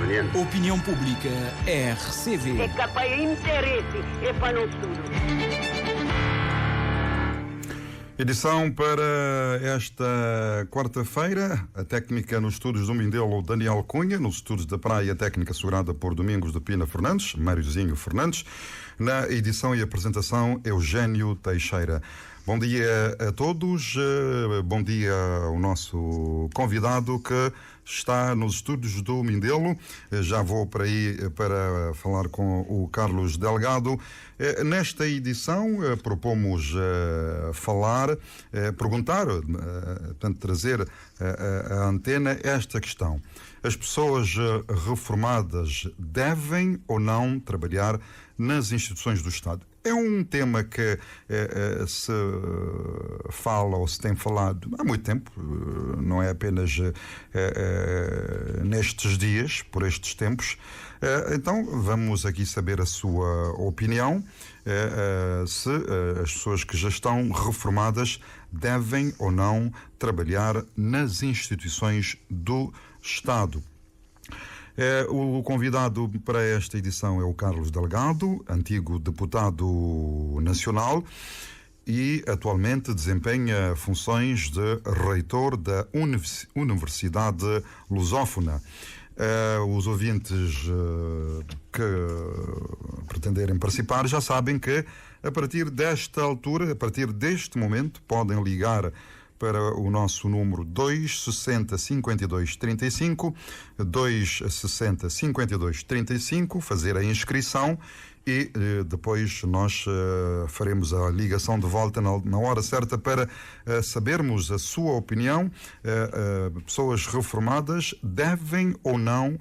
conveniente. Opinião Pública RCV. É capaz de interesse, é para nós tudo. Edição para esta quarta-feira, a técnica nos estúdios do Mindelo, Daniel Cunha, nos estúdios da Praia, técnica assegurada por Domingos de Pina Fernandes, Máriozinho Fernandes, na edição e apresentação Eugênio Teixeira. Bom dia a todos, bom dia ao nosso convidado que está nos estúdios do Mindelo. Já vou para aí para falar com o Carlos Delgado. Nesta edição propomos perguntar, portanto, trazer à antena esta questão. As pessoas reformadas devem ou não trabalhar nas instituições do Estado? É um tema que se fala ou se tem falado há muito tempo, não é apenas nestes dias, por estes tempos. Então, vamos aqui saber a sua opinião, se as pessoas que já estão reformadas devem ou não trabalhar nas instituições do Estado. O convidado para esta edição é o Carlos Delgado, antigo deputado nacional e atualmente desempenha funções de reitor da Universidade Lusófona. Os ouvintes que pretenderem participar já sabem que a partir desta altura, a partir deste momento, podem ligar para o nosso número 260 52 35, 260 52 35, fazer a inscrição e depois nós faremos a ligação de volta na hora certa para sabermos a sua opinião. Pessoas reformadas devem ou não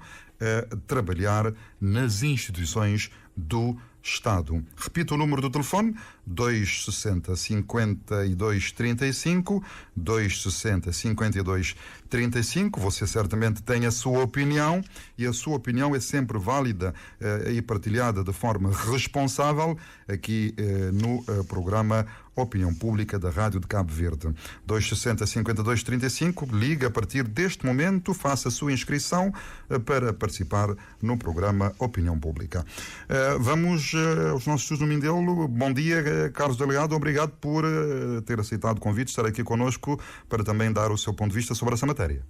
trabalhar nas instituições do Estado. Repito o número do telefone: 260 52 35, 260 52 35. Você certamente tem a sua opinião e a sua opinião é sempre válida e partilhada de forma responsável aqui no programa Opinião Pública da Rádio de Cabo Verde. 260 52 35, liga a partir deste momento, faça a sua inscrição para participar no programa Opinião Pública. Vamos aos nossos estudos no Mindelo. Bom dia, Carlos Delegado, obrigado por ter aceitado o convite, estar aqui connosco para também dar o seu ponto de vista sobre essa matéria.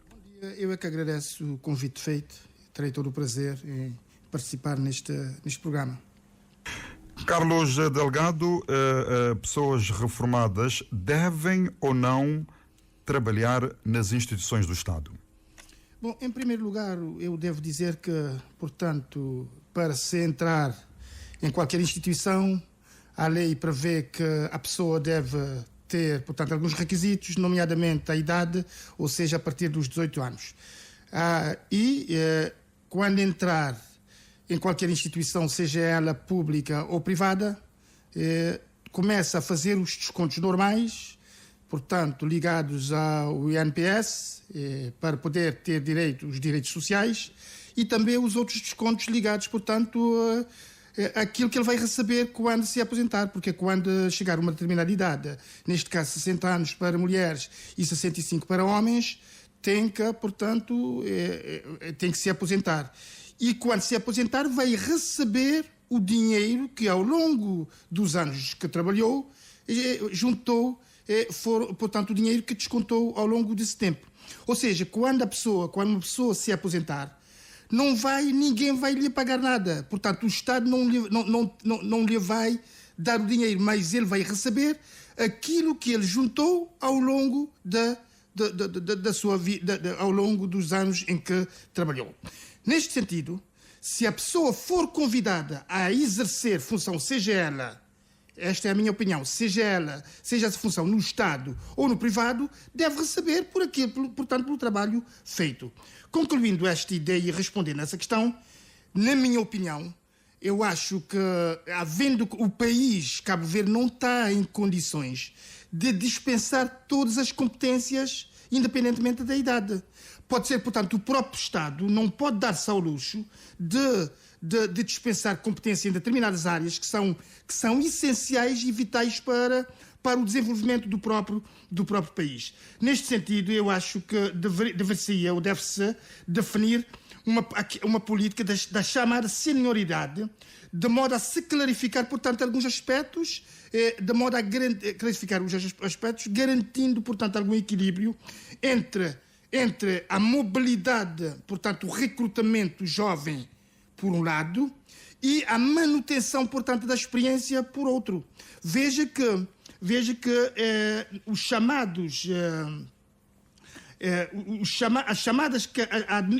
Bom dia, eu é que agradeço o convite feito, terei todo o prazer em participar neste programa. Carlos Delgado, pessoas reformadas devem ou não trabalhar nas instituições do Estado? Bom, em primeiro lugar, eu devo dizer que, portanto, para se entrar em qualquer instituição, a lei prevê que a pessoa deve ter, portanto, alguns requisitos, nomeadamente a idade, ou seja, a partir dos 18 anos. Quando entrar em qualquer instituição, seja ela pública ou privada, começa a fazer os descontos normais, portanto, ligados ao INPS, para poder ter os direitos sociais, e também os outros descontos ligados, portanto, àquilo que ele vai receber quando se aposentar, porque quando chegar a uma determinada idade, neste caso 60 anos para mulheres e 65 para homens, tem que, portanto, tem que se aposentar. E quando se aposentar vai receber o dinheiro que ao longo dos anos que trabalhou juntou, portanto, o dinheiro que descontou ao longo desse tempo. Ou seja, quando uma pessoa se aposentar, ninguém vai lhe pagar nada. Portanto, o Estado não lhe vai dar o dinheiro, mas ele vai receber aquilo que ele juntou ao longo da sua vida, ao longo dos anos em que trabalhou. Neste sentido, se a pessoa for convidada a exercer função, seja ela, esta é a minha opinião, seja essa função no Estado ou no privado, deve receber portanto, pelo trabalho feito. Concluindo esta ideia e respondendo a essa questão, na minha opinião, eu acho que, havendo o país, Cabo Verde, não está em condições de dispensar todas as competências, independentemente da idade. Pode ser, portanto, o próprio Estado não pode dar-se ao luxo de dispensar competência em determinadas áreas que são essenciais e vitais para o desenvolvimento do próprio país. Neste sentido, eu acho que deve-se definir uma política da chamada senioridade, de modo a se clarificar, portanto, alguns aspectos, de modo a clarificar os aspectos, garantindo, portanto, algum equilíbrio entre a mobilidade, portanto, o recrutamento jovem, por um lado, e a manutenção, portanto, da experiência, por outro. Veja que os chamados...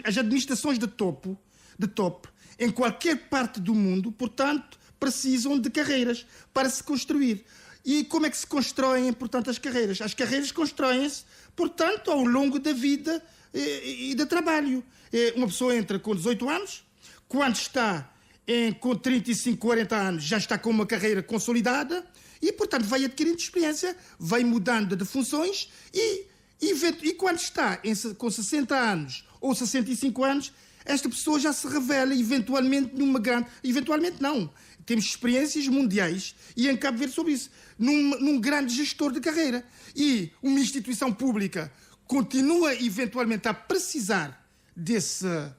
as administrações de topo, em qualquer parte do mundo, portanto, precisam de carreiras para se construir. E como é que se constroem, portanto, as carreiras? As carreiras constroem-se, portanto, ao longo da vida e de trabalho. Uma pessoa entra com 18 anos, quando está com 35, 40 anos, já está com uma carreira consolidada e, portanto, vai adquirindo experiência, vai mudando de funções e quando está com 60 anos ou 65 anos, esta pessoa já se revela eventualmente numa grande... Eventualmente não. Temos experiências mundiais e em Cabo Verde sobre isso. Num grande gestor de carreira. E uma instituição pública continua eventualmente a precisar dessa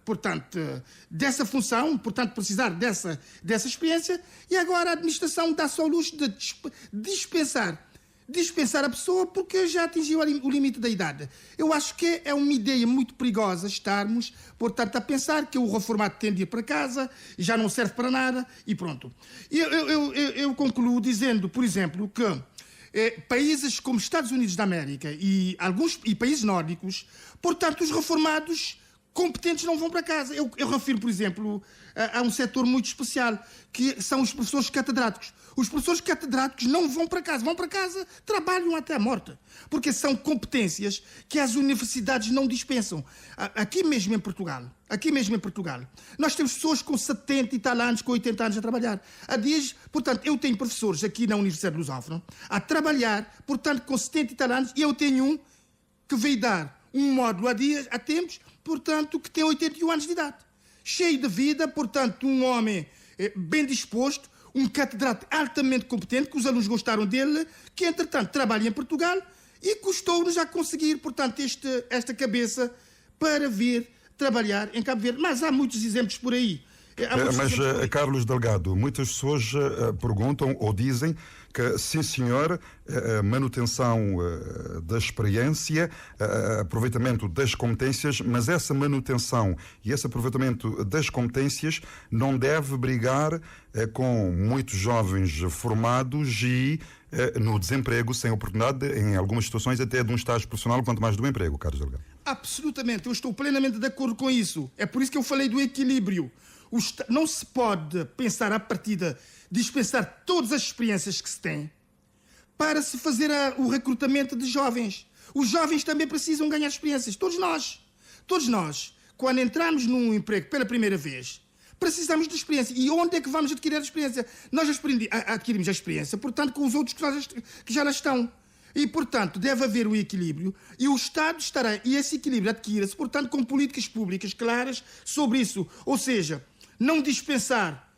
função, portanto, precisar dessa experiência, e agora a administração dá-se ao luxo de dispensar a pessoa porque já atingiu o limite da idade. Eu acho que é uma ideia muito perigosa estarmos, portanto, a pensar que o reformado tem de ir para casa, já não serve para nada e pronto. Eu concluo dizendo, por exemplo, que países como Estados Unidos da América e países nórdicos, portanto, os reformados competentes não vão para casa. Eu refiro, por exemplo, a um setor muito especial, que são os professores catedráticos. Os professores catedráticos não vão para casa, trabalham até a morte, porque são competências que as universidades não dispensam. Aqui mesmo em Portugal, nós temos pessoas com 70 e tal anos, com 80 anos a trabalhar. Portanto, eu tenho professores aqui na Universidade de Lusófona a trabalhar, portanto, com 70 e tal anos, e eu tenho um que veio dar um módulo há tempos, portanto, que tem 81 anos de idade. Cheio de vida, portanto, um homem bem disposto, um catedrático altamente competente, que os alunos gostaram dele, que, entretanto, trabalha em Portugal e custou-nos a conseguir, portanto, esta cabeça para vir trabalhar em Cabo Verde. Mas há muitos exemplos por aí. Carlos Delgado, muitas pessoas perguntam ou dizem que, sim senhor, a manutenção da experiência, aproveitamento das competências, mas essa manutenção e esse aproveitamento das competências não deve brigar com muitos jovens formados e no desemprego, sem oportunidade, em algumas situações até de um estágio profissional, quanto mais do emprego, Carlos Delgado. Absolutamente, eu estou plenamente de acordo com isso. É por isso que eu falei do equilíbrio. Não se pode pensar à partida dispensar todas as experiências que se tem para se fazer o recrutamento de jovens. Os jovens também precisam ganhar experiências. Todos nós, quando entramos num emprego pela primeira vez, precisamos de experiência. E onde é que vamos adquirir a experiência? Nós adquirimos a experiência, portanto, com os outros que já lá estão. E, portanto, deve haver um equilíbrio e o Estado estará, e esse equilíbrio adquire-se, portanto, com políticas públicas claras sobre isso. Ou seja, não dispensar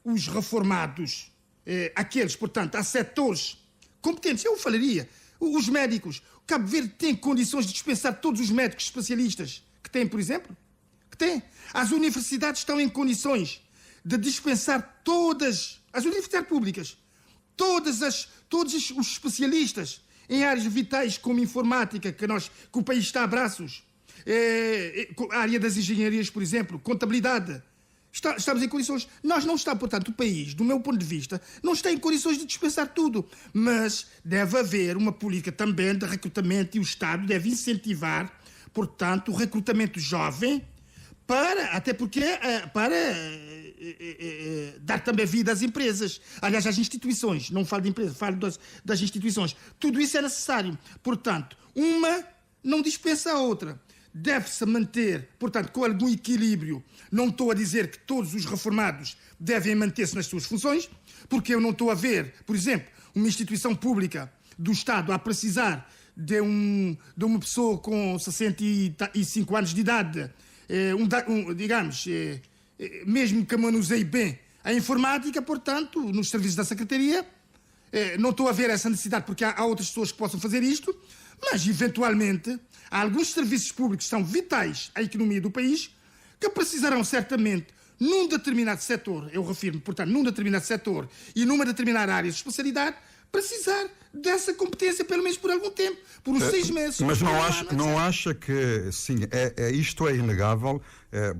os reformados, aqueles, portanto, há setores competentes. Eu falaria, os médicos. Cabo Verde tem condições de dispensar todos os médicos especialistas que tem, por exemplo? Que tem. As universidades estão em condições de dispensar as universidades públicas, todos os especialistas em áreas vitais como informática, que o país está a braços, a área das engenharias, por exemplo, contabilidade. Estamos em condições. Nós não estamos, portanto, o país, do meu ponto de vista, não está em condições de dispensar tudo. Mas deve haver uma política também de recrutamento e o Estado deve incentivar, portanto, o recrutamento jovem para dar também vida às empresas. Aliás, às instituições. Não falo de empresas, falo das instituições. Tudo isso é necessário. Portanto, uma não dispensa a outra. Deve-se manter, portanto, com algum equilíbrio. Não estou a dizer que todos os reformados devem manter-se nas suas funções, porque eu não estou a ver, por exemplo, uma instituição pública do Estado a precisar de uma pessoa com 65 anos de idade, mesmo que manuseie bem a informática, portanto, nos serviços da Secretaria. Não estou a ver essa necessidade, porque há outras pessoas que possam fazer isto, Mas, eventualmente, há alguns serviços públicos que são vitais à economia do país que precisarão certamente, num determinado setor, eu refiro-me, portanto, num determinado setor e numa determinada área de especialidade, precisar dessa competência pelo menos por algum tempo, por uns 6 meses. Mas não acha que, sim, isto é inegável,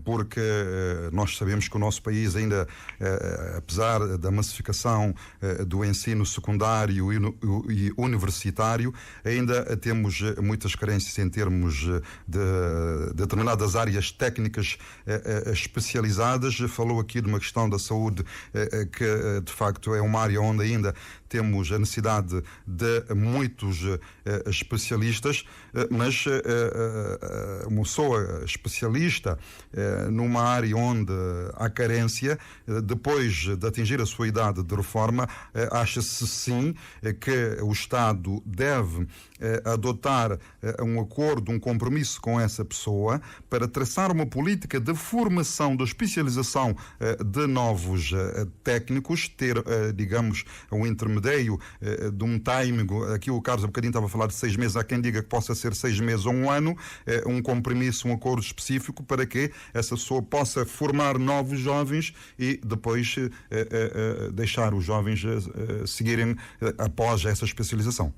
porque nós sabemos que o nosso país ainda, apesar da massificação do ensino secundário e universitário, ainda temos muitas carências em termos de determinadas áreas técnicas especializadas. Falou aqui de uma questão da saúde, que de facto é uma área onde ainda temos a necessidade de muitos especialistas, mas uma pessoa especialista numa área onde há carência, depois de atingir a sua idade de reforma, acha-se sim que o Estado deve adotar um acordo, um compromisso com essa pessoa para traçar uma política de formação, de especialização de novos técnicos, ter, digamos, um intermédio de um timing. Aqui o Carlos há bocadinho estava a falar de 6 meses, há quem diga que possa ser 6 meses ou 1 ano, um compromisso, um acordo específico para que essa pessoa possa formar novos jovens e depois deixar os jovens seguirem após essa especialização.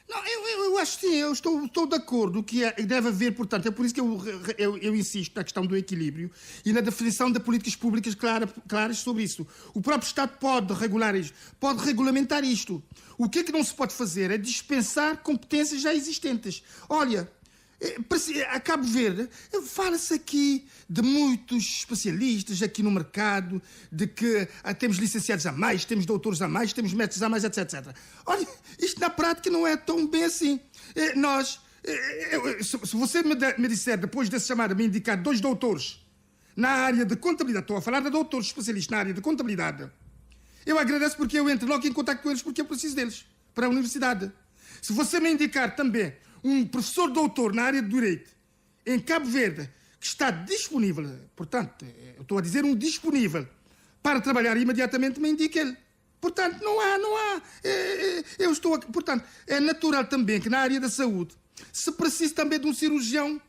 Não, eu acho que sim, eu estou de acordo que deve haver, portanto, é por isso que eu insisto na questão do equilíbrio e na definição de políticas públicas claras sobre isso. O próprio Estado pode regular isto, pode regulamentar isto. O que é que não se pode fazer é dispensar competências já existentes. Olha, a Cabo Verde, fala-se aqui de muitos especialistas aqui no mercado, de que temos licenciados a mais, temos doutores a mais, temos médicos a mais, etc. Olha, isto na prática não é tão bem assim. Se você me disser, depois dessa chamada, me indicar 2 doutores na área de contabilidade, estou a falar de doutores especialistas na área de contabilidade, eu agradeço porque eu entro logo em contato com eles porque eu preciso deles para a universidade. Se você me indicar também um professor doutor na área de Direito em Cabo Verde que está disponível, portanto, eu estou a dizer disponível para trabalhar imediatamente, me indique ele. Portanto, não há. Portanto, é natural também que na área da saúde se precise também de um cirurgião,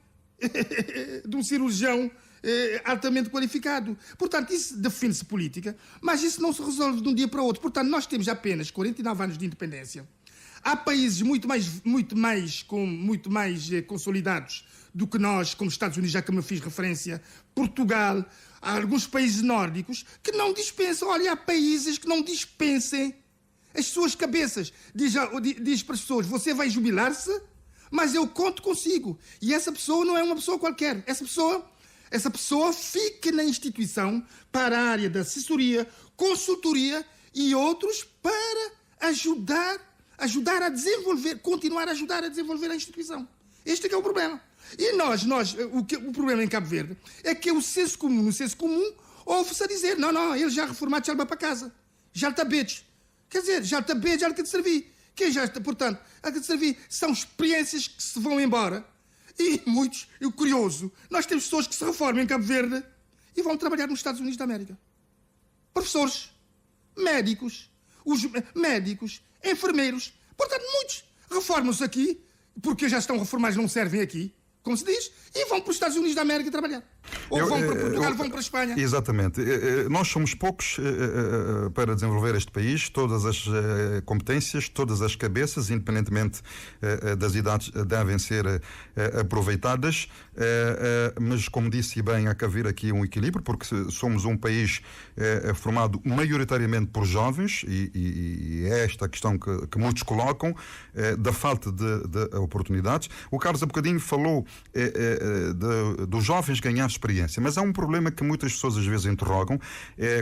altamente qualificado. Portanto, isso define-se política, mas isso não se resolve de um dia para o outro. Portanto, nós temos apenas 49 anos de independência. Há países muito mais consolidados do que nós, como Estados Unidos, já que me fiz referência, Portugal, há alguns países nórdicos que não dispensam. Olha, há países que não dispensem as suas cabeças. Diz para as pessoas, você vai jubilar-se, mas eu conto consigo. E essa pessoa não é uma pessoa qualquer. Essa pessoa fica na instituição para a área da assessoria, consultoria e outros para ajudar a desenvolver, continuar a ajudar a desenvolver a instituição. Este é que é o problema. E o problema em Cabo Verde é que no senso comum, ouve-se a dizer, não, ele já reformado, já vai para casa. Já está beijos. Quer dizer, já está beijos, já lhe tem de servir. Portanto, há de servir. São experiências que se vão embora. E o curioso, nós temos pessoas que se reformam em Cabo Verde e vão trabalhar nos Estados Unidos da América. Professores, médicos, enfermeiros. Portanto, muitos reformam-se aqui, porque já estão reformados, não servem aqui, como se diz, e vão para os Estados Unidos da América trabalhar. Ou vão para Portugal, vão para a Espanha. Exatamente. Nós somos poucos para desenvolver este país, todas as competências, todas as cabeças, independentemente das idades, devem ser aproveitadas, mas como disse bem, há que haver aqui um equilíbrio, porque somos um país formado maioritariamente por jovens, e é esta a questão que muitos colocam, da falta de oportunidades. O Carlos há bocadinho falou dos jovens ganhar experiência, mas há um problema que muitas pessoas às vezes interrogam.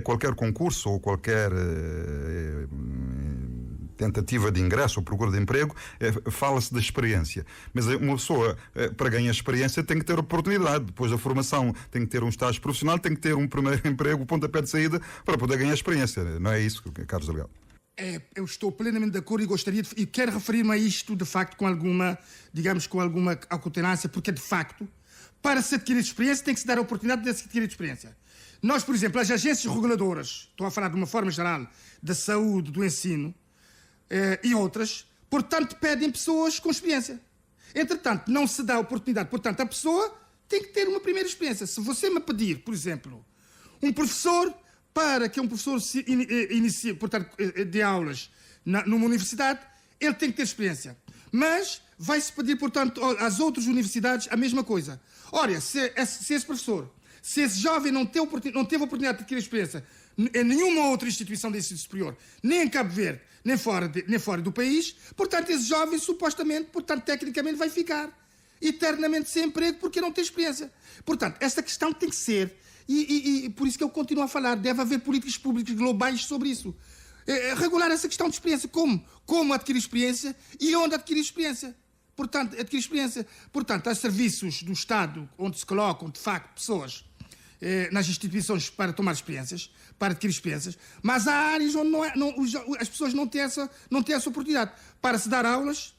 Qualquer concurso ou qualquer tentativa de ingresso ou procura de emprego, fala-se de experiência, mas uma pessoa para ganhar experiência tem que ter oportunidade, depois da formação tem que ter um estágio profissional, tem que ter um primeiro emprego, pontapé de saída para poder ganhar experiência. Não é isso, Carlos Delgado? Eu estou plenamente de acordo e quero referir-me a isto, de facto, com alguma acutanância, porque, de facto, para se adquirir experiência, tem que se dar a oportunidade de se adquirir experiência. Nós, por exemplo, as agências reguladoras, estou a falar de uma forma geral, da saúde, do ensino e outras, portanto, pedem pessoas com experiência. Entretanto, não se dá a oportunidade. Portanto, a pessoa tem que ter uma primeira experiência. Se você me pedir, por exemplo, um professor para que um professor se inicie, portanto, de aulas numa universidade, ele tem que ter experiência. Mas vai-se pedir, portanto, às outras universidades a mesma coisa. Olha, se esse professor, se esse jovem não teve a oportunidade de adquirir experiência em nenhuma outra instituição de ensino superior, nem em Cabo Verde, nem fora do país, portanto, esse jovem supostamente, portanto, tecnicamente vai ficar eternamente sem emprego porque não tem experiência. Portanto, esta questão tem que ser, e por isso que eu continuo a falar, deve haver políticas públicas globais sobre isso. Regular essa questão de experiência, como adquirir experiência e onde adquirir experiência. Portanto, há serviços do Estado onde se colocam, de facto, pessoas nas instituições para tomar experiências, para adquirir experiências, mas há áreas onde as pessoas não têm essa oportunidade. Para se dar aulas,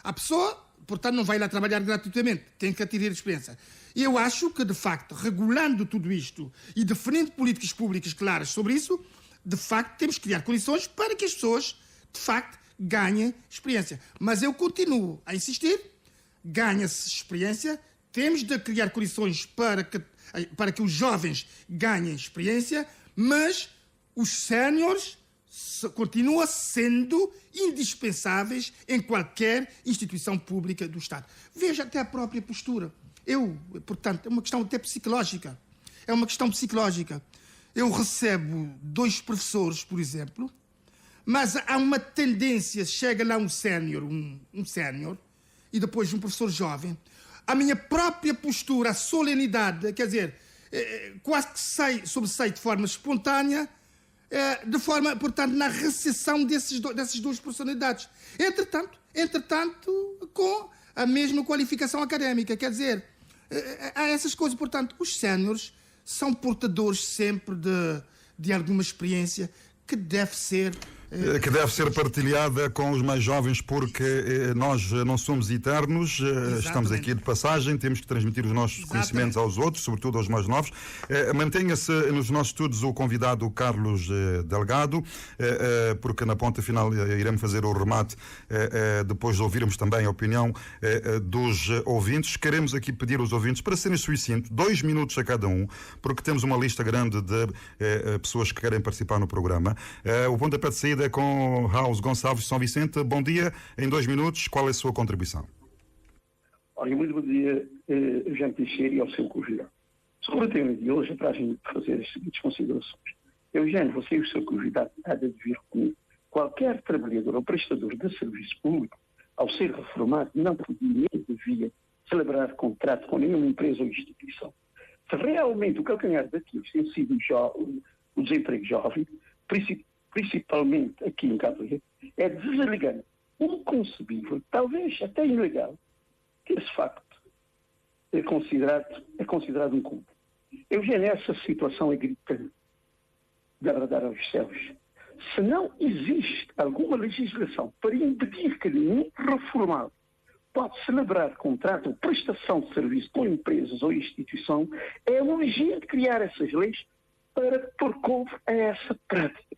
a pessoa, portanto, não vai lá trabalhar gratuitamente, tem que adquirir experiência. E eu acho que, de facto, regulando tudo isto e definindo políticas públicas claras sobre isso, de facto, temos que criar condições para que as pessoas, de facto, ganhem experiência. Mas eu continuo a insistir, ganha-se experiência, temos de criar condições para que os jovens ganhem experiência, mas os séniores continuam sendo indispensáveis em qualquer instituição pública do Estado. Veja até a própria postura. Portanto, é uma questão até psicológica. Eu recebo 2 professores, por exemplo, mas há uma tendência, chega lá um sénior, e depois um professor jovem. A minha própria postura, a solenidade, quer dizer, quase que sobressai de forma espontânea, portanto, na recepção dessas 2 personalidades. Entretanto, com a mesma qualificação académica, quer dizer, há essas coisas. Portanto, os séniores são portadores sempre de alguma experiência que deve ser partilhada com os mais jovens, porque nós não somos eternos, estamos aqui de passagem, temos que transmitir os nossos conhecimentos aos outros, sobretudo aos mais novos. Mantenha-se nos nossos estudos o convidado Carlos Delgado, porque na ponta final iremos fazer o remate, depois de ouvirmos também a opinião dos ouvintes. Queremos aqui pedir aos ouvintes para serem sucintos, 2 minutos a cada um, porque temos uma lista grande de pessoas que querem participar no programa. O pontapé de saída é com Raul Gonçalves São Vicente. Bom dia, em 2 minutos, qual é a sua contribuição? Olha, muito bom dia, Eugênio Teixeira, e ao seu convidado. Sobre o tema de hoje, traz-me fazer as seguintes considerações. Eugênio, você e o seu convidado há de vir comigo. Qualquer trabalhador ou prestador de serviço público, ao ser reformado, não podia nem devia celebrar contrato com nenhuma empresa ou instituição. Se realmente o calcanhar daquilo tem sido o desemprego jovem, principalmente aqui em Cabo Verde, é deselegante, inconcebível, talvez até ilegal, que esse facto é considerado um culto. Eugênio, essa situação é gritante, de agradar aos céus. Se não existe alguma legislação para impedir que nenhum reformado pode celebrar contrato ou prestação de serviço com empresas ou instituição, é urgente criar essas leis para pôr cobre a essa prática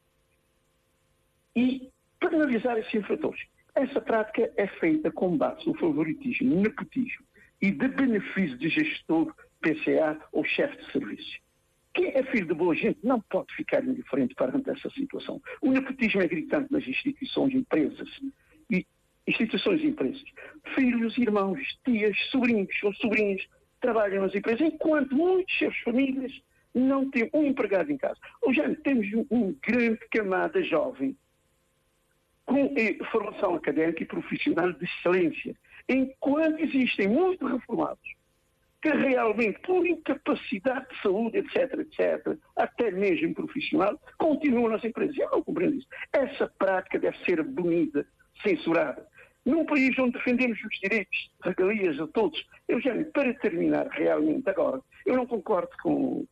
e penalizar esses infratores. Essa prática é feita com base no favoritismo, no nepotismo e de benefício de gestor, PCA ou chefe de serviço. Quem é filho de boa gente não pode ficar indiferente perante essa situação. O nepotismo é gritante nas instituições e empresas. Filhos, irmãos, tias, sobrinhos ou sobrinhas trabalham nas empresas, enquanto muitas chefes de famílias não têm um empregado em casa. Hoje temos um grande camada jovem com formação académica e profissional de excelência, enquanto existem muitos reformados que realmente, por incapacidade de saúde, etc., até mesmo profissional, continuam nas empresas. Eu não compreendo isso. Essa prática deve ser abanida, censurada. Num país onde defendemos os direitos, regalias a todos. Eugênio, para terminar realmente agora, eu não concordo com...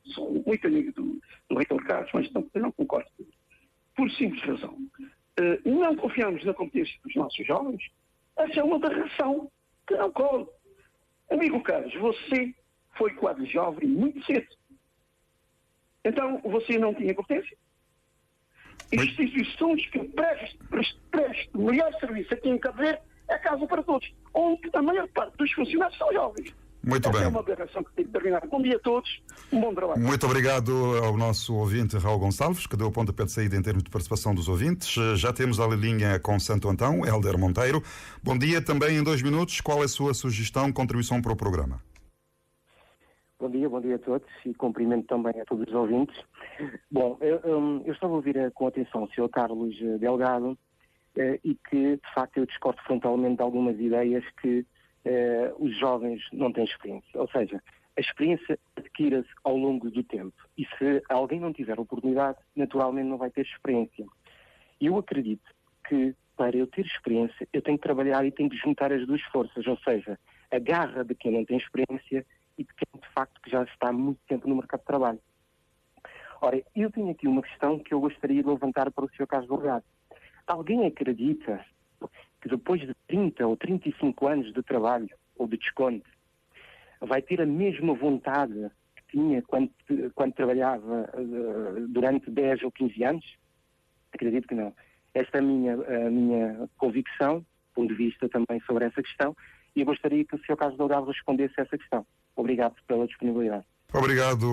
Sou muito amigo do reitor Carlos, mas eu não concordo com ele. Por simples razão. Não confiamos na competência dos nossos jovens. Essa é uma aberração que não cola. Amigo Carlos, você foi quadro jovem muito cedo. Então, você não tinha competência? Instituições que prestam melhor serviço aqui em Cabo Verde é casa para todos, onde a maior parte dos funcionários são jovens. Muito bem. É uma aberração que tem que terminar. Bom dia a todos, um bom trabalho. Muito obrigado ao nosso ouvinte Raul Gonçalves, que deu o pontapé de saída em termos de participação dos ouvintes. Já temos a linha com Santo Antão, Hélder Monteiro. Bom dia, também em 2 minutos. Qual é a sua sugestão, contribuição para o programa? Bom dia a todos e cumprimento também a todos os ouvintes. Bom, eu estava a ouvir com atenção o Sr. Carlos Delgado e que, de facto, eu discordo frontalmente de algumas ideias que os jovens não têm experiência. Ou seja, a experiência adquire-se ao longo do tempo. E se alguém não tiver oportunidade, naturalmente não vai ter experiência. E eu acredito que, para eu ter experiência, eu tenho que trabalhar e tenho que juntar as duas forças. Ou seja, a garra de quem não tem experiência e de quem, de facto, que já está há muito tempo no mercado de trabalho. Ora, eu tenho aqui uma questão que eu gostaria de levantar para o Sr. Carlos Delgado. Alguém acredita que depois de 30 ou 35 anos de trabalho ou de desconto, vai ter a mesma vontade que tinha quando trabalhava durante 10 ou 15 anos? Acredito que não. Esta é a minha convicção, ponto de vista também sobre essa questão, e eu gostaria que o Sr. Carlos Delgado respondesse a essa questão. Obrigado pela disponibilidade. Obrigado,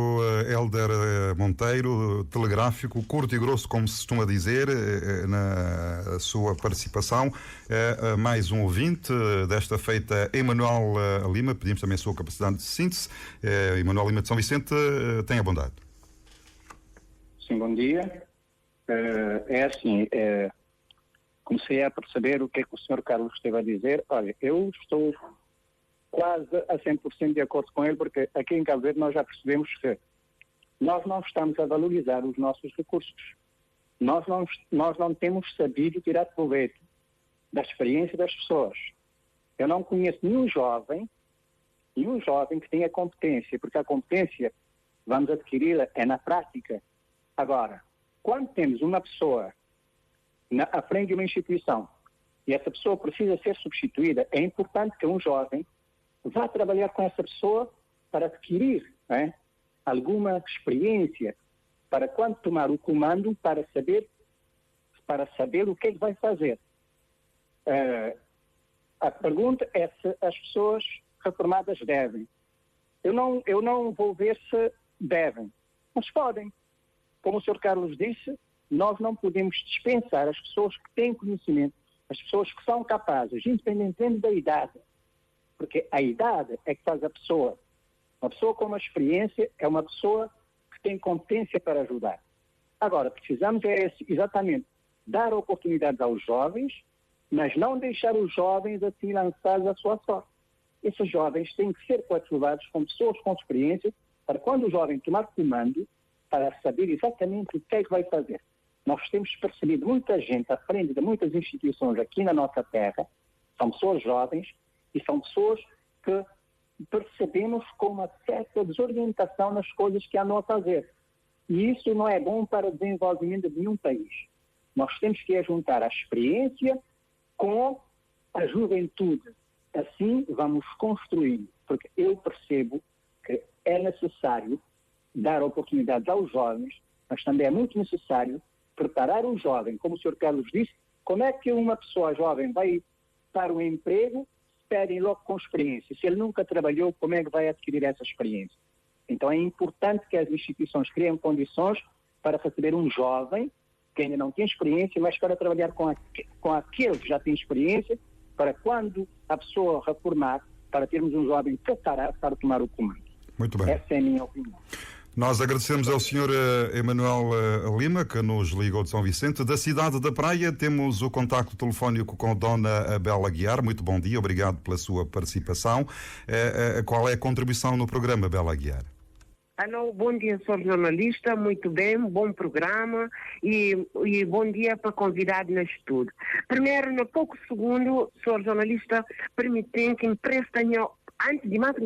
Hélder Monteiro, telegráfico, curto e grosso, como se costuma dizer, na sua participação. Mais um ouvinte, desta feita, Emanuel Lima, pedimos também a sua capacidade de síntese. Emanuel Lima de São Vicente, tenha bondade. Sim, bom dia. Comecei a perceber o que é que o Sr. Carlos esteve a dizer. Olha, eu estou quase a 100% de acordo com ele, porque aqui em Cabo Verde nós já percebemos que nós não estamos a valorizar os nossos recursos. Nós não temos sabido tirar proveito da experiência das pessoas. Eu não conheço nenhum jovem que tenha competência, porque a competência vamos adquiri-la é na prática. Agora, quando temos uma pessoa à frente de uma instituição e essa pessoa precisa ser substituída, é importante que um jovem vá trabalhar com essa pessoa para adquirir alguma experiência, para quando tomar o comando, para saber o que ele vai fazer. A pergunta é se as pessoas reformadas devem. Eu não vou ver se devem, mas podem. Como o Sr. Carlos disse, nós não podemos dispensar as pessoas que têm conhecimento, as pessoas que são capazes, independentemente da idade. Porque a idade é que faz a pessoa. Uma pessoa com uma experiência é uma pessoa que tem competência para ajudar. Agora, precisamos exatamente dar oportunidades aos jovens, mas não deixar os jovens assim lançados à sua sorte. Esses jovens têm que ser coadjuvados com pessoas com experiência para quando o jovem tomar comando, para saber exatamente o que é que vai fazer. Nós temos percebido muita gente à frente de muitas instituições aqui na nossa terra, são pessoas jovens, e são pessoas que percebemos com uma certa desorientação nas coisas que andam a fazer. E isso não é bom para o desenvolvimento de nenhum país. Nós temos que juntar a experiência com a juventude. Assim vamos construindo, porque eu percebo que é necessário dar oportunidades aos jovens, mas também é muito necessário preparar o jovem, como o Sr. Carlos disse, como é que uma pessoa jovem vai para o emprego, pedem logo com experiência. Se ele nunca trabalhou, como é que vai adquirir essa experiência? Então é importante que as instituições criem condições para receber um jovem que ainda não tem experiência, mas para trabalhar com aquele que já tem experiência, para quando a pessoa reformar, para termos um jovem preparado para tomar o comando. Muito bem. Essa é a minha opinião. Nós agradecemos ao Sr. Emanuel Lima, que nos ligou de São Vicente. Da cidade da Praia, temos o contacto telefónico com a Dona Bela Aguiar. Muito bom dia, obrigado pela sua participação. Qual é a contribuição no programa, Bela Aguiar? Alô, bom dia, sou jornalista, muito bem, bom programa e bom dia para convidado no estudo. Primeiro, no pouco segundo, sou jornalista, permitem que emprestem, antes de mais que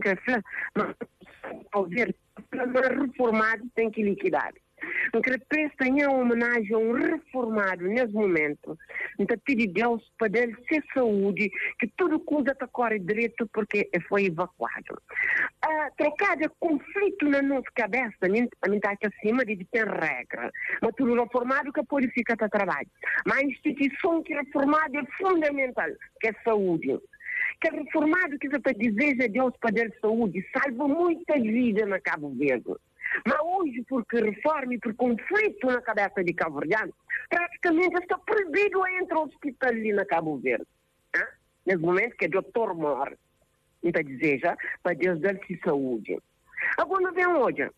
ao ver reformado tem que liquidar. Que prestem a homenagem a um reformado nesse momento. Então, pedir Deus para ele ser saúde, que tudo coisa está corre direito porque foi evacuado. trocada conflito na nossa cabeça, a gente está aqui acima de ter regra. Mas tudo reformado que purifica o trabalho. Mas a instituição que é reformada é fundamental, que é a saúde. Que é reformado que você deseja Deus para dar saúde, salva muitas vidas na Cabo Verde. Mas hoje, porque reforma e por conflito na cabeça de Cabo Verdeano, praticamente está proibido entrar ao hospital ali na Cabo Verde. Nesse momento que o doutor morre. Então deseja para Deus dar-lhe saúde. Agora vem hoje,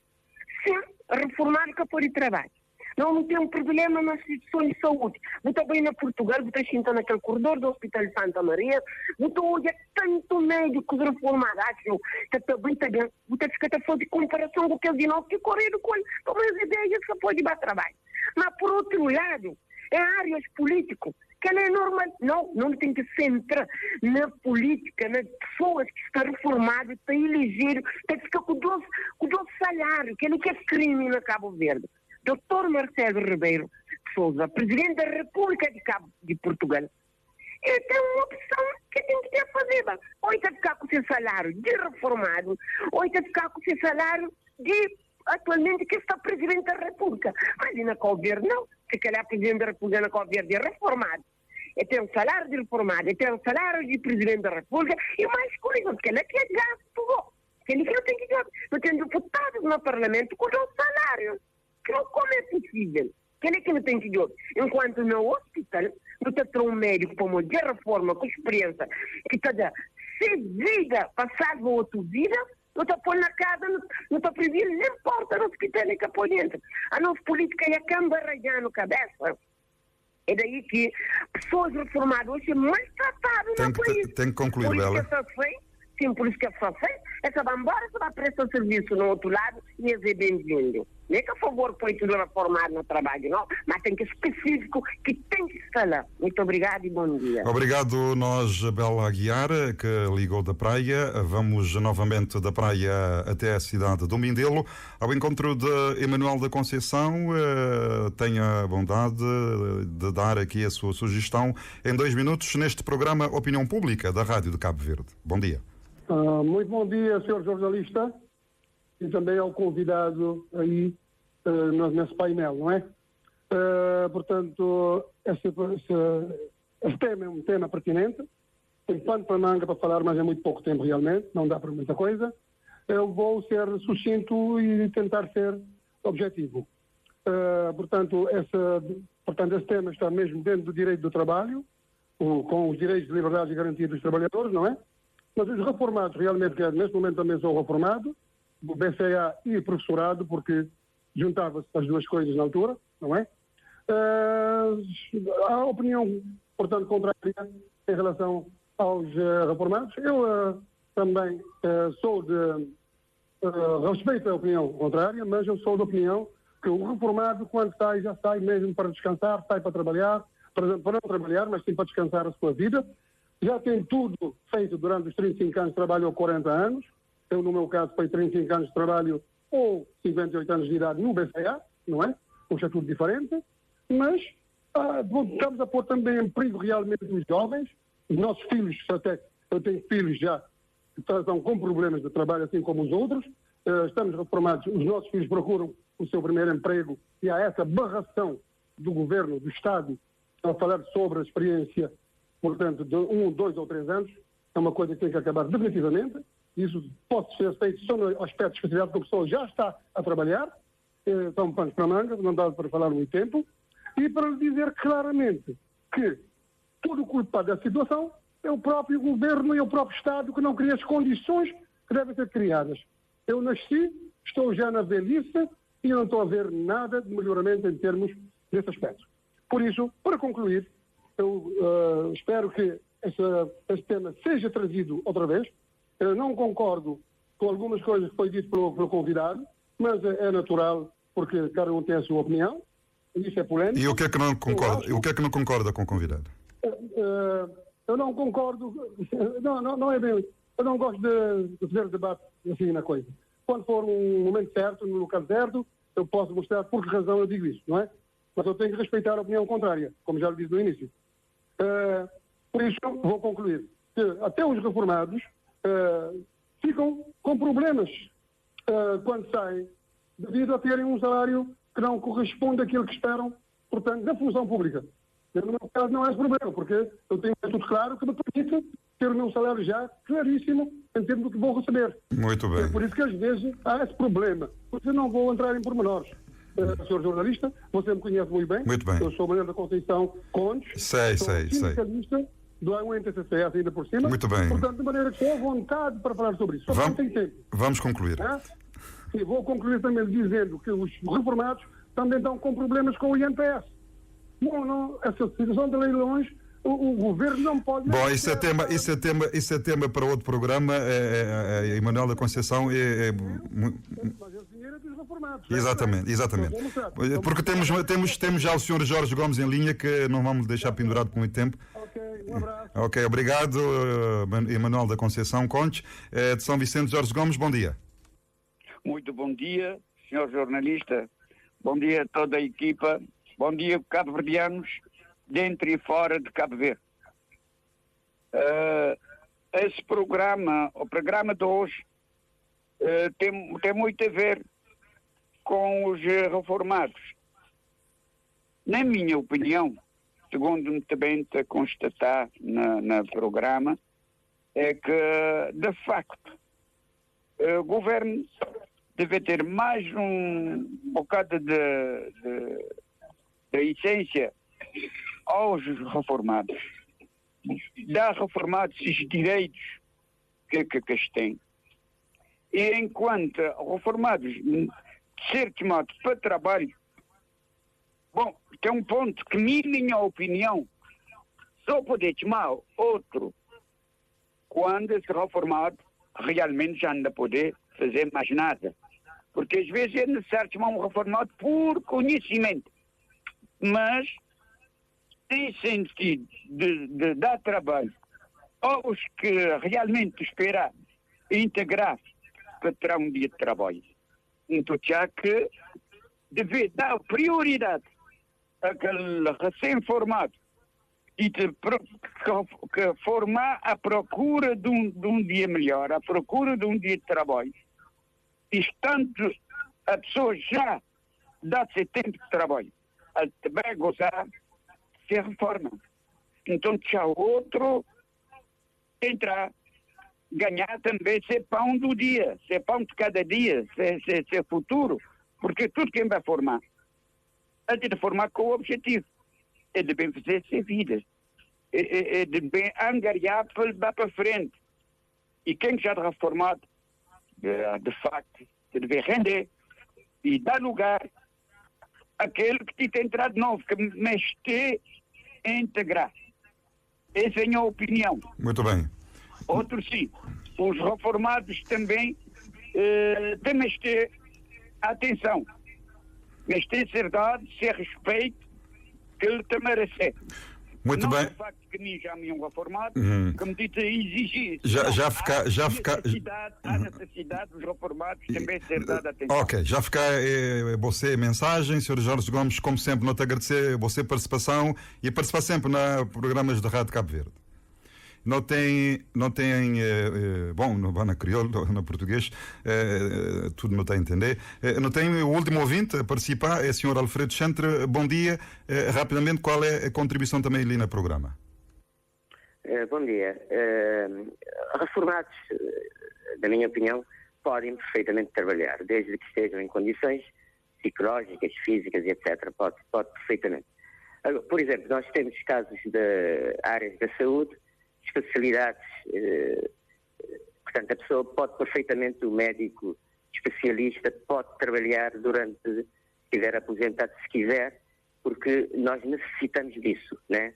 se reformar que pode trabalho. Não tem um problema na instituição de saúde. Você bem na Portugal, você está naquele corredor do Hospital de Santa Maria, você olha tanto médicos reformados, que também está bem, você fica a fazer comparação com aquele de nós que correram com ele, como as ideias que pode dar trabalho. Mas por outro lado, é áreas políticas, que ela é normal. Não tem que se entrar na política, nas pessoas que estão reformadas, para eleger, para ficar com o doce salário, que ele quer crime na Cabo Verde. Dr. Marcelo Ribeiro de Sousa, Presidente da República de Portugal, ele tem uma opção que tem que ter a fazer. Ou está a ficar com o seu salário de reformado, ou está a ficar com o seu salário de atualmente que está Presidente da República. Mas na Cabo Verde não, porque ele é Presidente da República na Cabo Verde é reformado. Ele tem um salário de reformado, ele tem um salário de Presidente da República e mais coisas, porque ele é que é gasto. Ele não tem que gastar. Não tem deputados no Parlamento com o salário. Como é possível? Quem é que não tem que ir? Enquanto no hospital, não tem um médico para uma reforma com experiência que está a ser vida para salvar outra vida, não está pôr na casa, não está previsto nem porta no hospital nem cá por dentro. A nossa política é cambarrajando a cabeça. É daí que pessoas reformadas hoje é mais tratadas no país. Tem que concluir, Bela. Sim, por isso que é só feito. Essa vai embora, você vai prestar serviço no outro lado e é bem-vindo. Nem que a favor põe tudo reformado no trabalho, não, mas tem que específico que tem que estar lá. Muito obrigado e bom dia. Obrigado nós, Bela Aguiar, que ligou da praia. Vamos novamente da praia até a cidade do Mindelo, ao encontro de Emanuel da Conceição. Tenha a bondade de dar aqui a sua sugestão em 2 minutos neste programa Opinião Pública da Rádio de Cabo Verde. Bom dia. Muito bom dia, Sr. jornalista, e também ao convidado aí nesse painel, não é? Portanto, esse tema é um tema pertinente. Tem pano para manga para falar, mas é muito pouco tempo realmente, não dá para muita coisa. Eu vou ser sucinto e tentar ser objetivo. Portanto, esse tema está mesmo dentro do direito do trabalho, com os direitos de liberdade e garantia dos trabalhadores, não é? Mas os reformados, realmente, que neste momento também sou reformado, do BCA e professorado, porque juntava-se as duas coisas na altura, não é? A opinião, portanto, contrária em relação aos reformados. Eu também respeito a opinião contrária, mas eu sou da opinião que o reformado, quando sai, já sai mesmo para descansar, sai para trabalhar, para não trabalhar, mas sim para descansar a sua vida. Já tem tudo feito durante os 35 anos de trabalho ou 40 anos. Eu, no meu caso, foi 35 anos de trabalho ou 58 anos de idade no BCA, não é? Um estatuto diferente. Mas estamos a pôr também em perigo realmente os jovens, os nossos filhos, até eu tenho filhos já que estão com problemas de trabalho, assim como os outros. Estamos reformados, os nossos filhos procuram o seu primeiro emprego e há essa barração do governo, do Estado, a falar sobre a experiência, portanto, de 1, 2 ou 3 anos. É uma coisa que tem que acabar definitivamente. Isso pode ser feito só no aspecto de especialidade que a pessoa já está a trabalhar. São panos para manga, não dá para falar muito tempo. E para lhe dizer claramente que todo o culpado da situação é o próprio governo e o próprio Estado que não cria as condições que devem ser criadas. Eu nasci, estou já na velhice e não estou a ver nada de melhoramento em termos desse aspecto. Por isso, para concluir, eu espero que esse tema seja trazido outra vez. Eu não concordo com algumas coisas que foi dito pelo convidado, mas é natural, porque cada um tem a sua opinião. Isso é polêmico. E o que é que não concorda? O que é que não concorda com o convidado? Eu não concordo. Não é bem. Eu não gosto de fazer debate assim na coisa. Quando for um momento certo, no local certo, eu posso mostrar por que razão eu digo isso, não é? Mas eu tenho que respeitar a opinião contrária, como já lhe disse no início. Por isso, vou concluir que até os reformados ficam com problemas quando saem, devido a terem um salário que não corresponde àquilo que esperam, portanto, da função pública. No meu caso não é esse problema, porque eu tenho tudo claro que me permite ter o meu salário já claríssimo em termos do que vou receber. Muito bem. É por isso que às vezes há esse problema. Porque eu não vou entrar em pormenores. Senhor jornalista, você me conhece muito bem. Muito bem. Eu sou Manuel da Conceição Condes. Sei. Sindicalista do UNTCCS ainda por cima. Muito bem. Portanto, de maneira que estou à vontade para falar sobre isso. Só não tem tempo. Vamos concluir. E vou concluir também dizendo que os reformados também estão com problemas com o INPS. Não, essa situação de leilões, o governo não pode... Bom, isso é tema para outro programa. Emanuel da Conceição Mas esse dinheiro é dos reformados. Exatamente. Porque temos já o Sr. Jorge Gomes em linha, que não vamos deixar pendurado por muito tempo. Ok, um abraço. Ok, obrigado, Emanuel da Conceição Contes, de São Vicente. Jorge Gomes, bom dia. Muito bom dia, senhor jornalista. Bom dia a toda a equipa. Bom dia, cabo-verdianos, dentro e fora de Cabo Verde. Esse programa, o programa de hoje, tem muito a ver com os reformados. Na minha opinião, segundo me também a constatar no programa, é que, de facto, o governo deve ter mais um bocado de essência aos reformados. Dar reformados os direitos que eles têm. E enquanto reformados ser chamados para trabalho, bom, tem um ponto que, minha opinião, só poder chamar outro quando esse reformado realmente já não poder fazer mais nada. Porque às vezes é necessário chamar um reformado por conhecimento. Mas tem sentido de dar trabalho aos que realmente esperam integrar para ter um dia de trabalho. Então já que deve dar prioridade àquele recém-formado e que formar à procura de um dia melhor, à procura de um dia de trabalho. E tanto a pessoa já dá seu tempo de trabalho, a também gozar, se reforma. Então, já outro entrar, ganhar também ser pão do dia, ser pão de cada dia, ser futuro. Porque tudo quem vai formar, é de formar com o objetivo. É de bem fazer sua vida. É de bem angariar para frente. E quem já está reformado, de facto, deve render e dar lugar àquele que tem entrado novo, que mexe a integrar. Essa é a minha opinião. Muito bem. Outro sim. Os reformados também temos que ter atenção. Mas ter seriedade, ter respeito, que ele te merece. Muito não bem. É o facto que nem já me reformado, que me disse exigir. Há necessidade dos reformados também ser dada atenção. Ok, já fica você a mensagem, Sr. Jorge Gomes, como sempre, não te agradecer a você a participação e participar sempre nos programas da Rádio Cabo Verde. Não tem bom, no na crioulo, no português, tudo não está a entender. Não tem o último ouvinte a participar, é o Sr. Alfredo Chantre. Bom dia. Rapidamente, qual é a contribuição também ali no programa? Bom dia. Reformados, na minha opinião, podem perfeitamente trabalhar, desde que estejam em condições psicológicas, físicas e etc. Pode perfeitamente. Por exemplo, nós temos casos de áreas da saúde, especialidades, portanto a pessoa pode perfeitamente, o médico especialista pode trabalhar durante, se estiver aposentado, se quiser, porque nós necessitamos disso, né?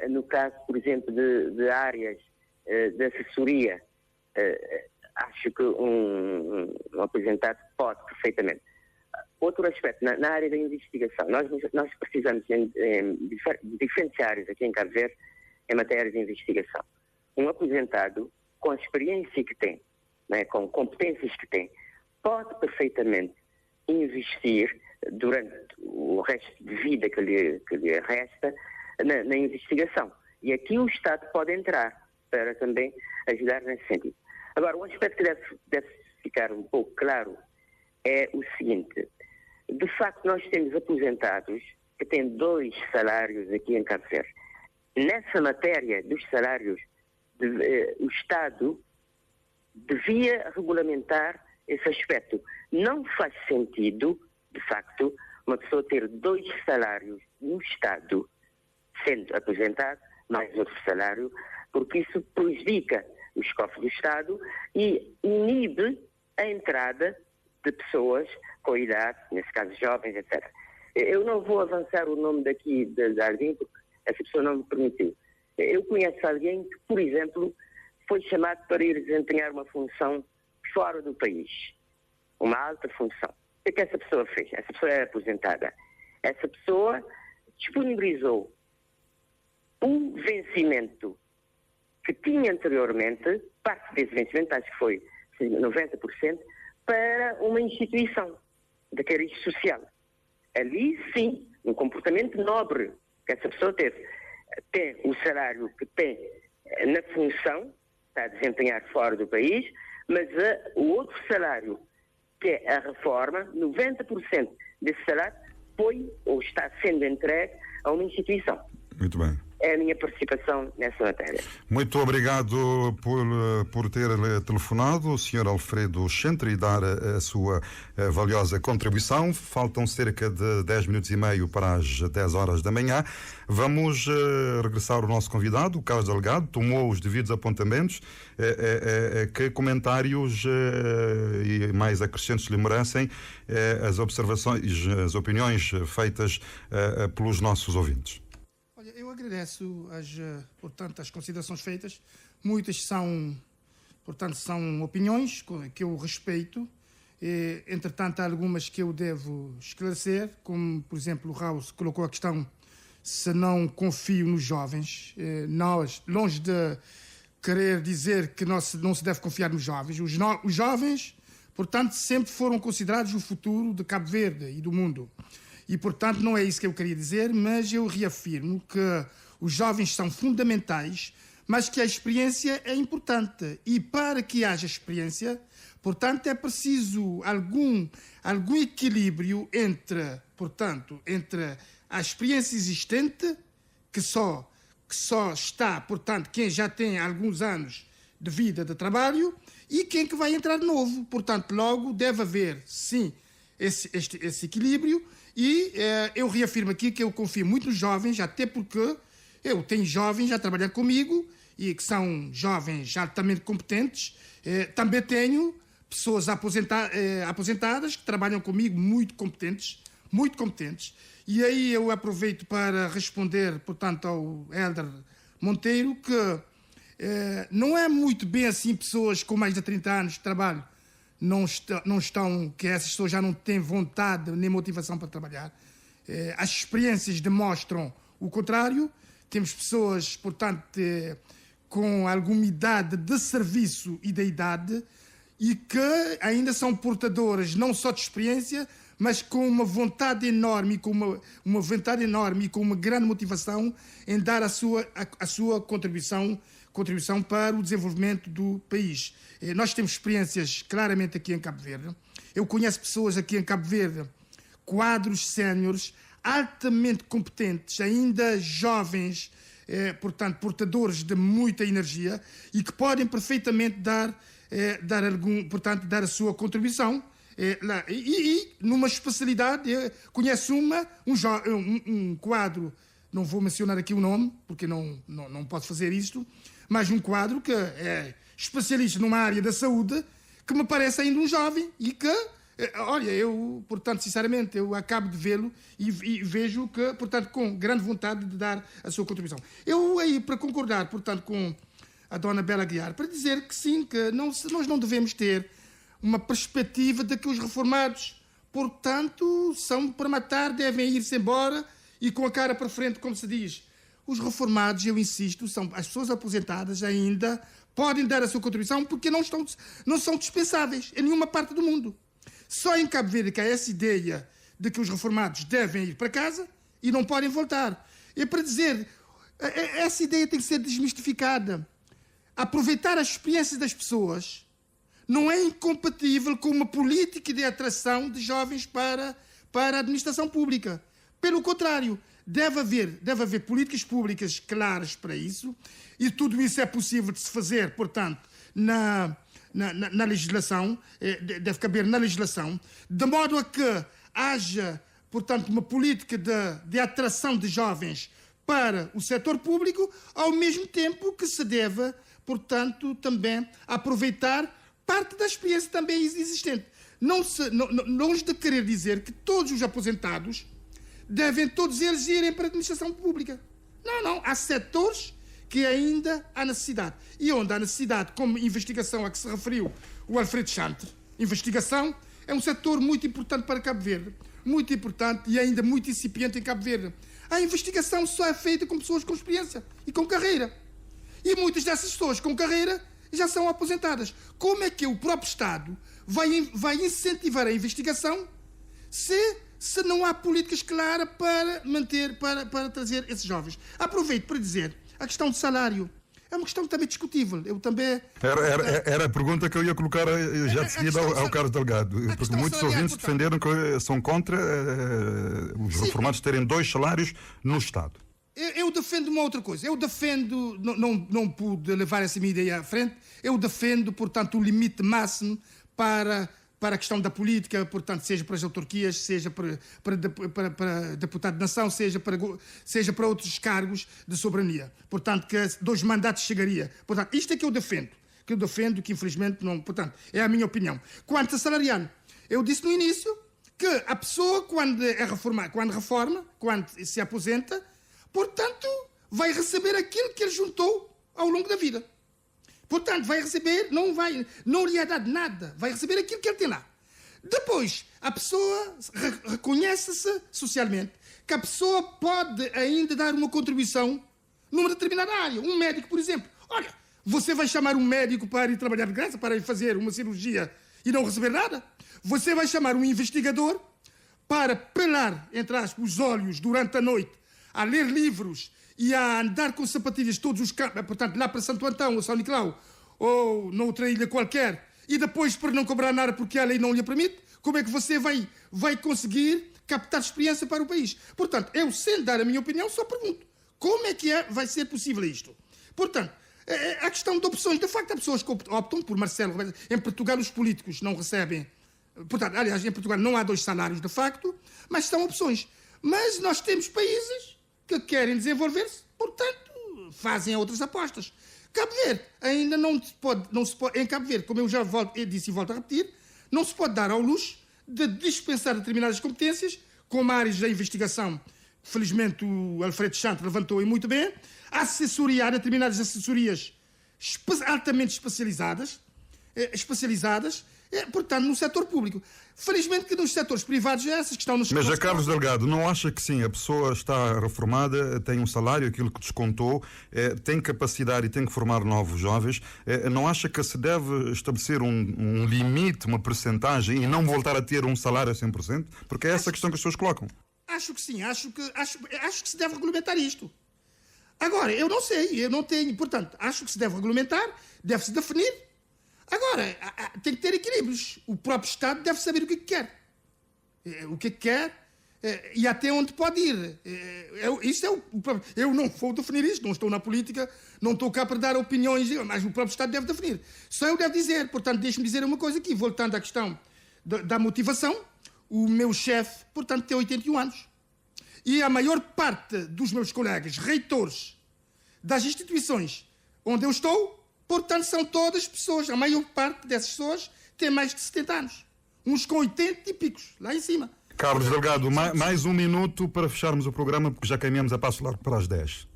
No caso, por exemplo, de áreas de assessoria, acho que um aposentado pode perfeitamente. Outro aspecto, na área da investigação, nós precisamos de diferentes áreas aqui em Cabo Verde, em matéria de investigação. Um aposentado, com a experiência que tem, né, com competências que tem, pode perfeitamente investir durante o resto de vida que lhe resta na investigação. E aqui o Estado pode entrar para também ajudar nesse sentido. Agora, um aspecto que deve ficar um pouco claro é o seguinte. De facto, nós temos aposentados que têm 2 salários aqui em Cabo Verde. Nessa matéria dos salários, o Estado devia regulamentar esse aspecto. Não faz sentido, de facto, uma pessoa ter 2 salários no Estado, sendo aposentado, mais outro salário, porque isso prejudica os cofres do Estado e inibe a entrada de pessoas com idade, nesse caso jovens, etc. Eu não vou avançar o nome daqui de alguém, porque essa pessoa não me permitiu. Eu conheço alguém que, por exemplo, foi chamado para ir desempenhar uma função fora do país, uma alta função. O que essa pessoa fez? Essa pessoa é aposentada. Essa pessoa disponibilizou um vencimento que tinha anteriormente, parte desse vencimento, acho que foi 90%, para uma instituição de cariz social. Ali, sim, um comportamento nobre que essa pessoa teve. Tem o salário que tem na função, está a desempenhar fora do país, mas o outro salário, que é a reforma, 90% desse salário foi ou está sendo entregue a uma instituição. Muito bem. É a minha participação nessa matéria. Muito obrigado por ter telefonado, Sr. Alfredo Schentre, e dar a sua valiosa contribuição. Faltam cerca de 10 minutos e meio para as 10 horas da manhã. Vamos regressar ao nosso convidado, o Carlos Delgado, tomou os devidos apontamentos. Que comentários e mais acrescentos lhe merecem as observações, as opiniões feitas pelos nossos ouvintes? Eu agradeço as considerações feitas. Muitas são opiniões que eu respeito. Entretanto, há algumas que eu devo esclarecer, como, por exemplo, o Raul colocou a questão se não confio nos jovens. Nós, longe de querer dizer que não se deve confiar nos jovens, os jovens, portanto, sempre foram considerados o futuro de Cabo Verde e do mundo. E, portanto, não é isso que eu queria dizer, mas eu reafirmo que os jovens são fundamentais, mas que a experiência é importante. E para que haja experiência, portanto, é preciso algum equilíbrio entre a experiência existente, que só está, portanto, quem já tem alguns anos de vida de trabalho, e quem que vai entrar de novo. Portanto, logo deve haver, sim, esse equilíbrio. E eu reafirmo aqui que eu confio muito nos jovens, até porque eu tenho jovens a trabalhar comigo e que são jovens altamente competentes. Também tenho pessoas aposentadas que trabalham comigo muito competentes. E aí eu aproveito para responder, portanto, ao Hélder Monteiro, que não é muito bem assim pessoas com mais de 30 anos de trabalho que essas pessoas já não têm vontade nem motivação para trabalhar. As experiências demonstram o contrário. Temos pessoas, portanto, com alguma idade de serviço e de idade e que ainda são portadoras não só de experiência, mas com uma vontade enorme, com uma grande motivação em dar a sua contribuição para o desenvolvimento do país. Nós temos experiências claramente aqui em Cabo Verde. Eu conheço pessoas aqui em Cabo Verde, quadros séniores, altamente competentes, ainda jovens, portanto, portadores de muita energia e que podem perfeitamente dar a sua contribuição. E numa especialidade, conheço um quadro, não vou mencionar aqui o nome, porque não posso fazer isto, mas um quadro que é especialista numa área da saúde, que me parece ainda um jovem e que, olha, eu, portanto, sinceramente, eu acabo de vê-lo e vejo que, portanto, com grande vontade de dar a sua contribuição. Eu aí, para concordar, portanto, com a dona Bela Guiar, para dizer que sim, que nós não devemos ter uma perspectiva de que os reformados, portanto, são para matar, devem ir-se embora e com a cara para frente, como se diz. Os reformados, eu insisto, as pessoas aposentadas ainda podem dar a sua contribuição porque não são dispensáveis em nenhuma parte do mundo. Só em Cabo Verde que há essa ideia de que os reformados devem ir para casa e não podem voltar. É para dizer, essa ideia tem que ser desmistificada. Aproveitar as experiências das pessoas não é incompatível com uma política de atração de jovens para a administração pública. Pelo contrário, deve haver políticas públicas claras para isso, e tudo isso é possível de se fazer, portanto, na legislação, deve caber na legislação, de modo a que haja, portanto, uma política de atração de jovens para o setor público, ao mesmo tempo que se deve, portanto, também aproveitar parte da experiência também existente. Longe de querer dizer que todos os aposentados devem todos eles irem para a administração pública. Não. Há setores que ainda há necessidade. E onde há necessidade, como investigação a que se referiu o Alfredo Chantre, investigação é um setor muito importante para Cabo Verde. Muito importante e ainda muito incipiente em Cabo Verde. A investigação só é feita com pessoas com experiência e com carreira. E muitas dessas pessoas com carreira já são aposentadas. Como é que o próprio Estado vai incentivar a investigação se não há políticas claras para manter, para trazer esses jovens? Aproveito para dizer, a questão do salário é uma questão também discutível. Eu também... Era a pergunta que eu ia colocar já de seguida ao Carlos Delgado. Porque muitos ouvintes defenderam que são contra os reformados terem 2 salários no Estado. Eu defendo uma outra coisa. Eu defendo, não pude levar essa minha ideia à frente, eu defendo, portanto, o limite máximo para a questão da política, portanto, seja para as autarquias, seja para deputado de nação, seja para outros cargos de soberania. Portanto, que 2 mandatos chegaria. Portanto, isto é que eu defendo, que infelizmente não... Portanto, é a minha opinião. Quanto a salarial, eu disse no início que a pessoa, quando reforma, quando se aposenta, portanto, vai receber aquilo que ele juntou ao longo da vida. Portanto, vai receber, não lhe é dado nada, vai receber aquilo que ele tem lá. Depois, a pessoa reconhece-se socialmente que a pessoa pode ainda dar uma contribuição numa determinada área. Um médico, por exemplo. Olha, você vai chamar um médico para ir trabalhar de graça, para ir fazer uma cirurgia e não receber nada? Você vai chamar um investigador para pelar, entre aspas, os olhos durante a noite, a ler livros e a andar com sapatilhas todos os campos, portanto, lá para Santo Antão ou São Nicolau, ou noutra ilha qualquer, e depois para não cobrar nada porque a lei não lhe permite, como é que você vai conseguir captar experiência para o país? Portanto, eu, sem dar a minha opinião, só pergunto, como é que vai ser possível isto? Portanto, a questão de opções, de facto, há pessoas que optam por Marcelo Rebelo. Em Portugal, os políticos não recebem, portanto, aliás, em Portugal não há 2 salários, de facto, mas são opções. Mas nós temos países que querem desenvolver-se, portanto, fazem outras apostas. Cabo Verde ainda não se pode, em Cabo Verde, como eu já disse e volto a repetir, não se pode dar ao luxo de dispensar determinadas competências, como áreas da investigação, que felizmente o Alfredo Chantre levantou e muito bem, há determinadas assessorias altamente especializadas, portanto, no setor público. Felizmente que nos setores privados é essas que estão nos... Mas a Carlos Delgado, não acha que sim, a pessoa está reformada, tem um salário, aquilo que descontou, tem capacidade e tem que formar novos jovens, não acha que se deve estabelecer um limite, uma percentagem e não voltar a ter um salário a 100%? Porque é essa a questão que as pessoas colocam. Acho que sim, acho que se deve regulamentar isto. Agora, eu não sei, eu não tenho, portanto, acho que se deve regulamentar, deve-se definir. Agora, tem que ter equilíbrios. O próprio Estado deve saber o que quer. O que quer e até onde pode ir. Eu não vou definir isto, não estou na política, não estou cá para dar opiniões, mas o próprio Estado deve definir. Só eu devo dizer, portanto, deixe-me dizer uma coisa aqui, voltando à questão da motivação. O meu chefe, portanto, tem 81 anos. E a maior parte dos meus colegas, reitores das instituições onde eu estou, portanto, são todas pessoas, a maior parte dessas pessoas tem mais de 70 anos. Uns com 80 e picos, lá em cima. Carlos Delgado, mais 1 minuto para fecharmos o programa, porque já caminhamos a passo largo para as 10.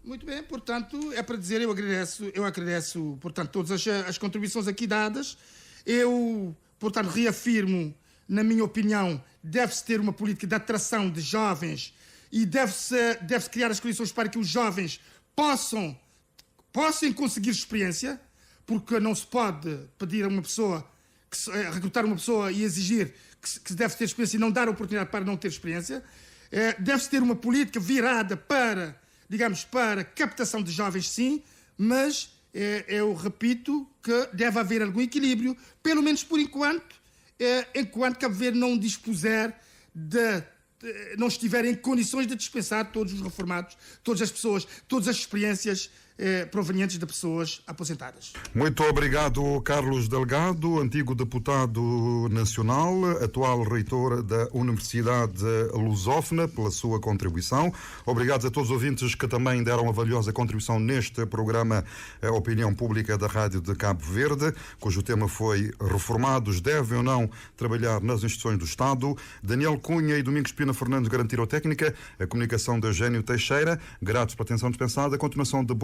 Muito bem, portanto, é para dizer, eu agradeço, portanto, todas as contribuições aqui dadas. Eu, portanto, reafirmo, na minha opinião, deve-se ter uma política de atração de jovens e deve-se criar as condições para que os jovens possam conseguir experiência, porque não se pode pedir a uma pessoa, recrutar uma pessoa e exigir que deve ter experiência e não dar a oportunidade para não ter experiência. Deve-se ter uma política virada para, digamos, para captação de jovens, sim, mas eu repito que deve haver algum equilíbrio, pelo menos por enquanto, enquanto Cabo Verde não dispuser não estiver em condições de dispensar todos os reformados, todas as pessoas, todas as experiências provenientes de pessoas aposentadas. Muito obrigado, Carlos Delgado, antigo deputado nacional, atual reitor da Universidade Lusófona, pela sua contribuição. Obrigado a todos os ouvintes que também deram uma valiosa contribuição neste programa Opinião Pública da Rádio de Cabo Verde, cujo tema foi reformados devem ou não trabalhar nas instituições do Estado. Daniel Cunha e Domingos Pina Fernandes garantiram a técnica, a comunicação de Eugênio Teixeira. Gratos pela atenção dispensada. A continuação de